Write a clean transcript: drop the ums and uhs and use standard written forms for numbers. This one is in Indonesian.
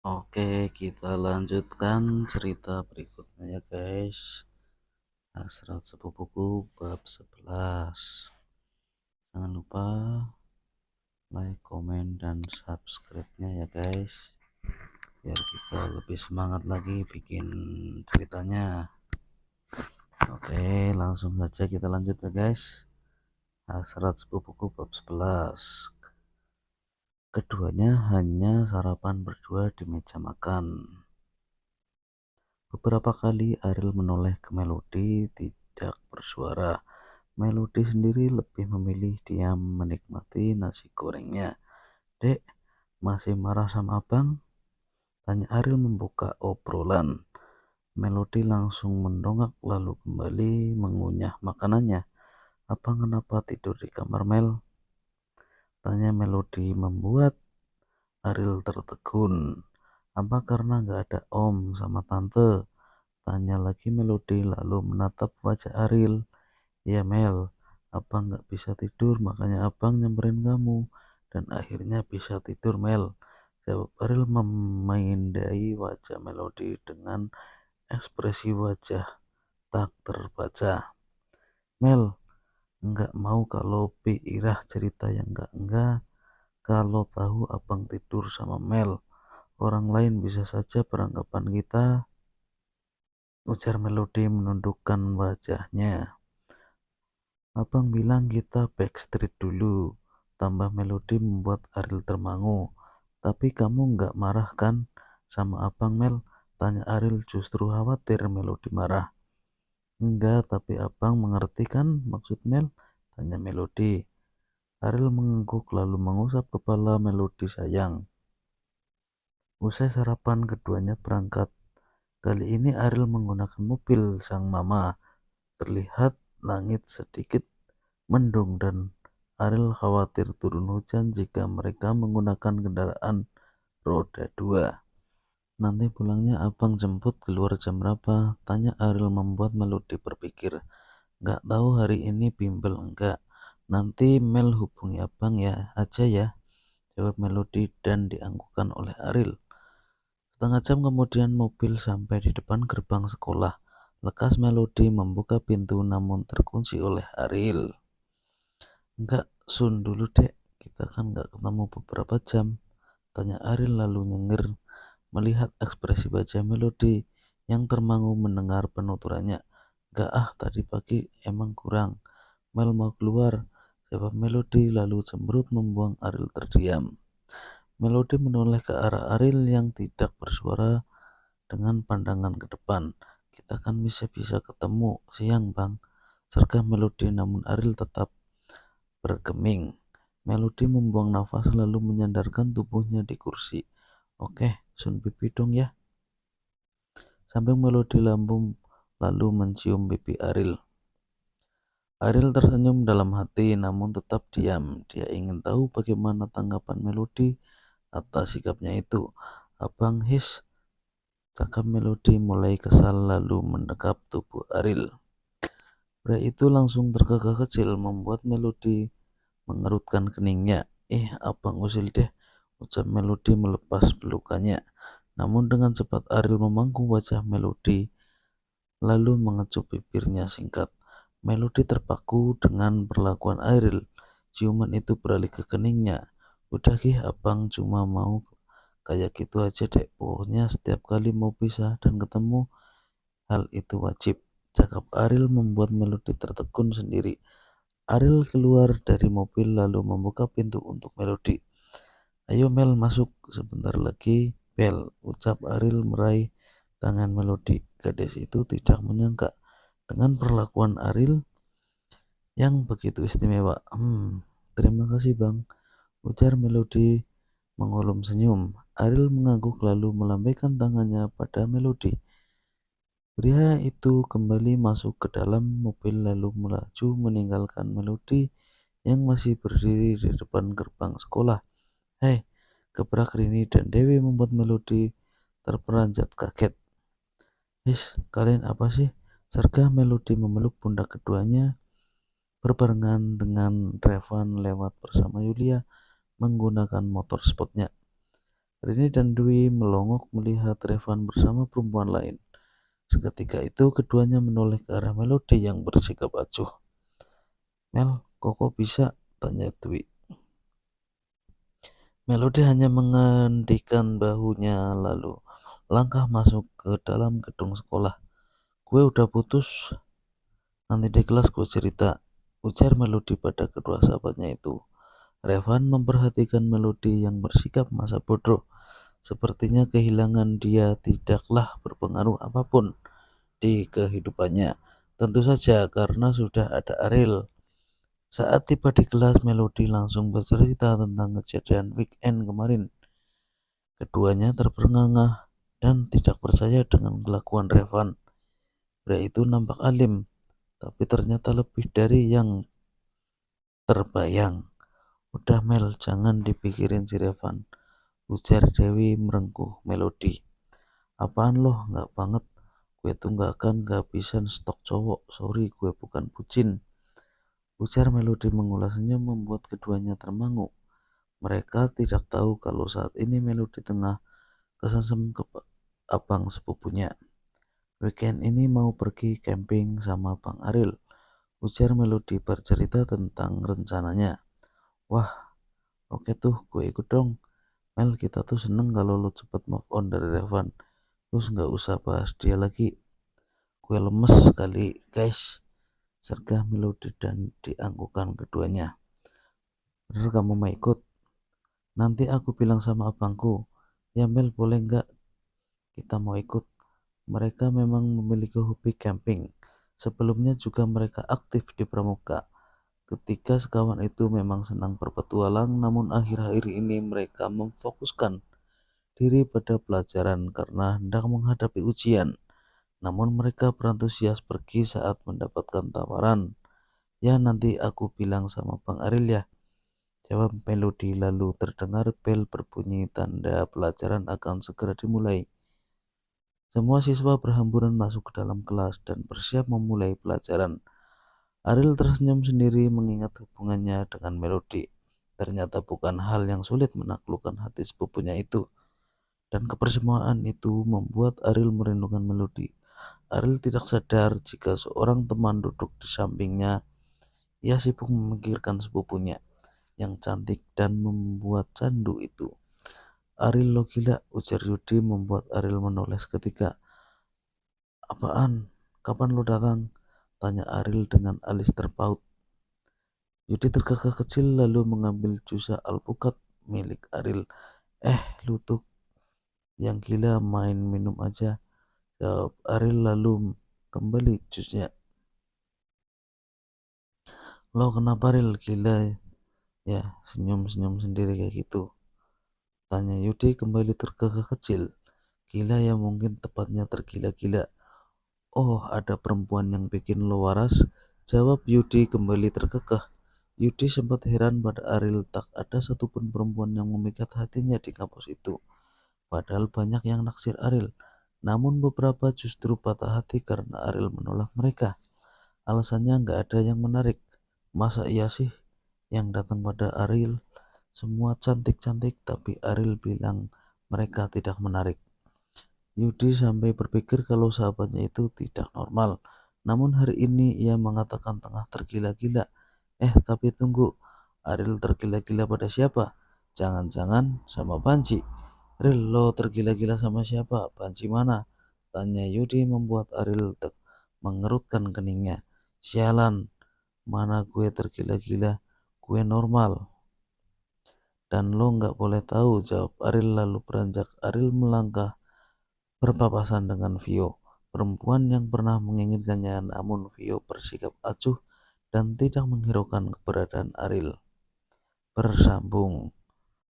Oke, kita lanjutkan cerita berikutnya ya guys. Hasrat Sepupuku bab 11. Jangan lupa like, komen, dan subscribe-nya ya guys. Biar kita lebih semangat lagi bikin ceritanya. Oke, langsung saja kita lanjut ya guys. Hasrat Sepupuku bab 11. Keduanya hanya sarapan berdua di meja makan. Beberapa kali Ariel menoleh ke Melody, tidak bersuara. Melody sendiri lebih memilih diam menikmati nasi gorengnya. "Dek, masih marah sama abang?" tanya Ariel membuka obrolan. Melody langsung mendongak lalu kembali mengunyah makanannya. "Abang kenapa tidur di kamar Mel?" tanya Melody membuat Ariel tertegun. "Apa karena gak ada om sama tante?" tanya lagi Melody lalu menatap wajah Ariel. "Ya Mel, abang gak bisa tidur makanya abang nyamperin kamu dan akhirnya bisa tidur Mel," jawab Ariel memindai wajah Melody dengan ekspresi wajah tak terbaca. "Mel, nggak mau kalau Pi Irah cerita yang enggak kalau tahu abang tidur sama Mel. Orang lain bisa saja beranggapan kita," ujar Melody menundukkan wajahnya. "Abang bilang kita backstreet dulu," tambah Melody membuat Ariel termangu. "Tapi kamu nggak marah kan sama abang Mel?" tanya Ariel justru khawatir Melody marah. "Enggak, tapi abang mengerti kan maksud Mel?" tanya Melody. Ariel mengangguk lalu mengusap kepala Melody sayang. Usai sarapan keduanya berangkat. Kali ini Ariel menggunakan mobil sang mama. Terlihat langit sedikit mendung dan Ariel khawatir turun hujan jika mereka menggunakan kendaraan roda 2. "Nanti pulangnya abang jemput keluar jam berapa?" tanya Ariel membuat Melody berpikir. "Nggak tahu hari ini bimbel enggak. Nanti Mel hubungi abang ya aja ya," jawab Melody dan dianggukkan oleh Ariel. Setengah jam kemudian mobil sampai di depan gerbang sekolah. Lekas Melody membuka pintu namun terkunci oleh Ariel. "Enggak, sun dulu dek, kita kan nggak ketemu beberapa jam," tanya Ariel lalu nyengir melihat ekspresi wajah Melody yang termangu mendengar penuturannya. "Enggak ah, tadi pagi emang kurang. Mel mau keluar," jawab Melody lalu cemberut membuang Ariel terdiam. Melody menoleh ke arah Ariel yang tidak bersuara dengan pandangan ke depan. "Kita kan bisa-bisa ketemu siang bang," sergah Melody namun Ariel tetap bergeming. Melody membuang nafas lalu menyandarkan tubuhnya di kursi. "Oke, sun pipi dong ya," sambil Melody lambung lalu mencium pipi Ariel. Ariel tersenyum dalam hati namun tetap diam. Dia ingin tahu bagaimana tanggapan Melody atas sikapnya itu. "Abang his," cakap Melody mulai kesal lalu mendekap tubuh Ariel. Pria itu langsung tergagah kecil membuat Melody mengerutkan keningnya. Abang usil deh," ucap Melody melepas pelukannya. Namun dengan cepat Ariel memangku wajah Melody lalu mengecup bibirnya singkat. Melody terpaku dengan perlakuan Ariel. Ciuman itu beralih ke keningnya. "Udah Ki, abang cuma mau kayak gitu aja dek. Pokoknya setiap kali mau pisah dan ketemu, hal itu wajib," cakap Ariel membuat Melody tertegun sendiri. Ariel keluar dari mobil lalu membuka pintu untuk Melody. "Ayo Mel, masuk sebentar lagi bel," ucap Ariel meraih tangan Melody. Gadis itu tidak menyangka dengan perlakuan Ariel yang begitu istimewa. Terima kasih bang," ujar Melody mengulum senyum. Ariel mengangguk lalu melambaikan tangannya pada Melody. Pria itu kembali masuk ke dalam mobil lalu melaju meninggalkan Melody yang masih berdiri di depan gerbang sekolah. "Hei!" gebrak Rini dan Dewi membuat Melody terperanjat kaget. Kalian apa sih?" sergah Melody memeluk pundak keduanya berbarengan dengan Revan lewat bersama Yulia menggunakan motor sportnya. Rini dan Dwi melongok melihat Revan bersama perempuan lain. Seketika itu keduanya menoleh ke arah Melody yang bersikap acuh. "Mel, kok bisa?" tanya Dwi. Melody hanya mengendikan bahunya lalu langkah masuk ke dalam gedung sekolah. "Gue udah putus, nanti di kelas gue cerita," ujar Melody pada kedua sahabatnya itu. Revan memperhatikan Melody yang bersikap masa bodoh. Sepertinya kehilangan dia tidaklah berpengaruh apapun di kehidupannya. Tentu saja karena sudah ada Ariel. Saat tiba di kelas, Melody langsung bercerita tentang kejadian weekend kemarin. Keduanya terperangah dan tidak percaya dengan kelakuan Revan. Pria itu nampak alim, tapi ternyata lebih dari yang terbayang. "Udah Mel, jangan dipikirin si Revan," ujar Dewi merengkuh Melody. "Apaan loh, nggak banget. Gue tuh nggak akan kehabisan stok cowok. Sorry, gue bukan bucin," ujar Melody mengulas senyum membuat keduanya termangu. Mereka tidak tahu kalau saat ini Melody tengah kesasem ke abang sepupunya. "Weekend ini mau pergi camping sama Bang Aril," ujar Melody bercerita tentang rencananya. "Wah, oke tuh, gue ikut dong. Mel, kita tuh seneng kalau lo cepet move on dari Revan. Terus nggak usah bahas dia lagi. Gue lemes sekali, guys," sergah Melody dan dianggukan keduanya. "Bener kamu mau ikut? Nanti aku bilang sama abangku. Ya Mel, boleh nggak kita mau ikut?" Mereka memang memiliki hobi camping. Sebelumnya juga mereka aktif di pramuka. Ketika sekawan itu memang senang berpetualang, namun akhir-akhir ini mereka memfokuskan diri pada pelajaran karena hendak menghadapi ujian. Namun mereka berantusias pergi saat mendapatkan tawaran. "Ya nanti aku bilang sama Bang Aril ya," jawab Melody lalu terdengar bel berbunyi tanda pelajaran akan segera dimulai. Semua siswa berhamburan masuk ke dalam kelas dan bersiap memulai pelajaran. Ariel tersenyum sendiri mengingat hubungannya dengan Melody. Ternyata bukan hal yang sulit menaklukkan hati sepupunya itu. Dan kebersamaan itu membuat Ariel merindukan Melody. Ariel tidak sadar jika seorang teman duduk di sampingnya. Ia sibuk memikirkan sepupunya yang cantik dan membuat candu itu. "Ariel lo gila," ujar Yudi membuat Ariel menoleh seketika. "Apaan? Kapan lo datang?" tanya Ariel dengan alis terpaut. Yudi terkekeh kecil lalu mengambil jusa alpukat milik Ariel. Lu tuh yang gila, main minum aja," jawab Ariel lalu kembali jusnya. "Lo kenapa Ariel, gila ya senyum-senyum sendiri kayak gitu?" tanya Yudi kembali terkekeh kecil. "Gila ya, mungkin tepatnya tergila-gila." "Oh, ada perempuan yang bikin lo waras?" jawab Yudi kembali terkekeh. Yudi sempat heran pada Ariel, tak ada satupun perempuan yang memikat hatinya di kampus itu. Padahal banyak yang naksir Ariel. Namun beberapa justru patah hati karena Ariel menolak mereka. Alasannya nggak ada yang menarik. Masa iya sih yang datang pada Ariel semua cantik-cantik, tapi Ariel bilang mereka tidak menarik. Yudi sampai berpikir kalau sahabatnya itu tidak normal. Namun hari ini ia mengatakan tengah tergila-gila. Tapi tunggu, Ariel tergila-gila pada siapa? Jangan-jangan sama Panji. "Ril, lo tergila-gila sama siapa? Panji mana?" tanya Yudi membuat Ariel mengerutkan keningnya. "Sialan, mana gue tergila-gila, gue normal. Dan lo nggak boleh tahu," jawab Ariel lalu beranjak Ariel melangkah berpapasan dengan Vio, perempuan yang pernah menginginkannya, namun Vio bersikap acuh dan tidak menghiraukan keberadaan Ariel. Bersambung.